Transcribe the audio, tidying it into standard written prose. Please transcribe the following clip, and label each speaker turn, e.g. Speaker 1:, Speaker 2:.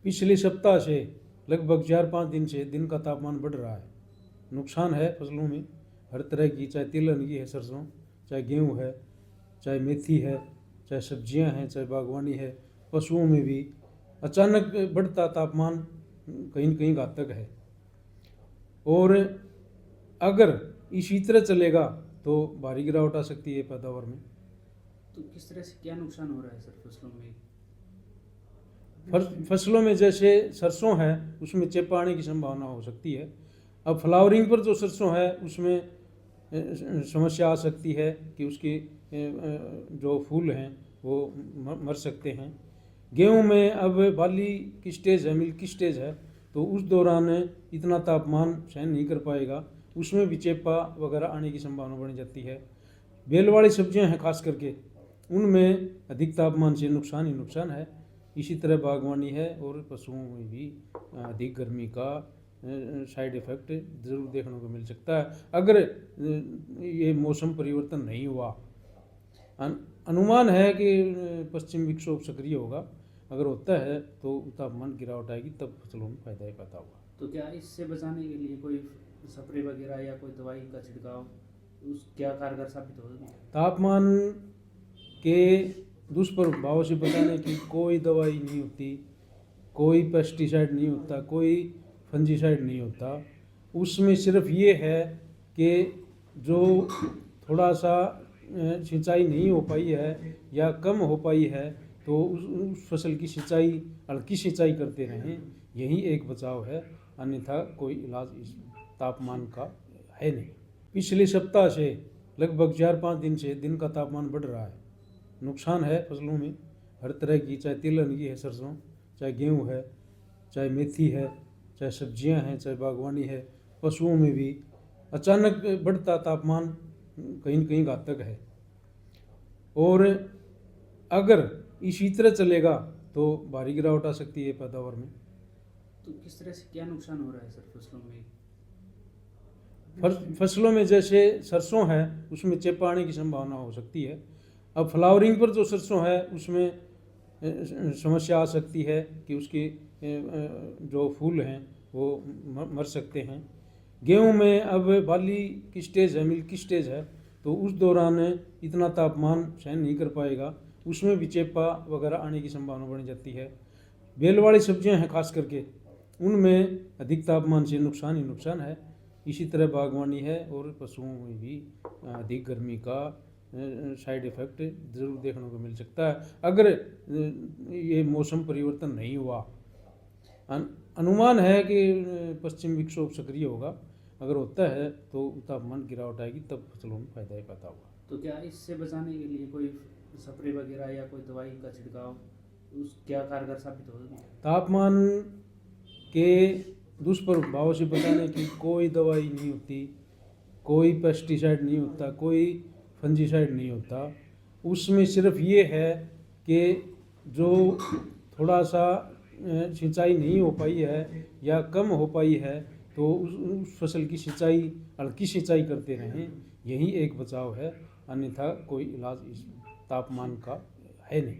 Speaker 1: पिछले सप्ताह से लगभग 4-5 दिन से दिन का तापमान बढ़ रहा है। नुकसान है फसलों में हर तरह की, चाहे तिलहन की है, सरसों, चाहे गेहूँ है, चाहे मेथी है, चाहे सब्जियां हैं, चाहे बागवानी है। पशुओं में भी अचानक बढ़ता तापमान कहीं न कहीं घातक है और अगर इसी तरह चलेगा तो भारी गिरावट आ सकती है पैदावार में।
Speaker 2: तो किस तरह से क्या नुकसान हो रहा है सर फसलों में?
Speaker 1: फसलों में जैसे सरसों है उसमें चेपा आने की संभावना हो सकती है। अब फ्लावरिंग पर जो सरसों है उसमें समस्या आ सकती है कि उसके जो फूल हैं वो मर सकते हैं। गेहूं में अब बाली की स्टेज है, मिल्क की स्टेज है, तो उस दौरान इतना तापमान सहन नहीं कर पाएगा, उसमें भी चेपा वगैरह आने की संभावना बढ़ जाती है। बेल वाली सब्जियां हैं खास करके, उनमें अधिक तापमान से नुकसान ही नुकसान है। इसी तरह बागवानी है और पशुओं में भी अधिक गर्मी का साइड इफ़ेक्ट ज़रूर देखने को मिल सकता है अगर ये मौसम परिवर्तन नहीं हुआ। अनुमान है कि पश्चिम विक्षोभ सक्रिय होगा, अगर होता है तो तापमान गिरावट आएगी, तब फसलों में फायदा ही पैदा होगा।
Speaker 2: तो क्या इससे बचाने के लिए कोई स्प्रे वगैरह या कोई दवाई का छिड़काव क्या कारगर साबित होगी?
Speaker 1: तापमान के दुष्प्रभाव से बचाने की कोई दवाई नहीं होती, कोई पेस्टिसाइड नहीं होता, कोई फंजीसाइड नहीं होता। उसमें सिर्फ ये है कि जो थोड़ा सा सिंचाई नहीं हो पाई है या कम हो पाई है तो उस फसल की सिंचाई, हल्की सिंचाई करते रहें, यही एक बचाव है। अन्यथा कोई इलाज इस तापमान का है नहीं। पिछले सप्ताह से लगभग 4-5 दिन से दिन का तापमान बढ़ रहा है। नुकसान है फसलों में हर तरह की, चाहे तिलहन की है, सरसों, चाहे गेहूँ है, चाहे मेथी है, चाहे सब्जियां हैं, चाहे बागवानी है। पशुओं में भी अचानक बढ़ता तापमान कहीं न कहीं घातक है और अगर इसी तरह चलेगा तो भारी गिरावट आ सकती है पैदावार में।
Speaker 2: तो किस तरह से क्या नुकसान हो रहा है सर फसलों में?
Speaker 1: फसलों में जैसे सरसों है उसमें चेपा आने की संभावना हो सकती है। अब फ्लावरिंग पर जो सरसों है उसमें समस्या आ सकती है कि उसके जो फूल हैं वो मर सकते हैं। गेहूं में अब बाली की स्टेज है, मिल्क की स्टेज है, तो उस दौरान इतना तापमान सहन नहीं कर पाएगा, उसमें भी चेपा वगैरह आने की संभावना बढ़ जाती है। बेल वाली सब्जियां हैं खास करके, उनमें अधिक तापमान से नुकसान ही नुकसान है। इसी तरह बागवानी है और पशुओं में भी अधिक गर्मी का साइड इफ़ेक्ट ज़रूर देखने को मिल सकता है अगर ये मौसम परिवर्तन नहीं हुआ। अनुमान है कि पश्चिम विक्षोभ सक्रिय होगा, अगर होता है तो तापमान गिरावट आएगी, तब फसलों में फायदा ही पैदा होगा।
Speaker 2: तो क्या इससे बचाने के लिए कोई स्प्रे वगैरह या कोई दवाई का छिड़काव क्या कारगर साबित होगी?
Speaker 1: तापमान के दुष्प्रभाव से बचाने की कोई दवाई नहीं होती, कोई पेस्टिसाइड नहीं होता, कोई फंजीसाइड नहीं होता। उसमें सिर्फ ये है कि जो थोड़ा सा सिंचाई नहीं हो पाई है या कम हो पाई है तो उस फसल की सिंचाई, हल्की सिंचाई करते रहें, यही एक बचाव है। अन्यथा कोई इलाज इस तापमान का है नहीं।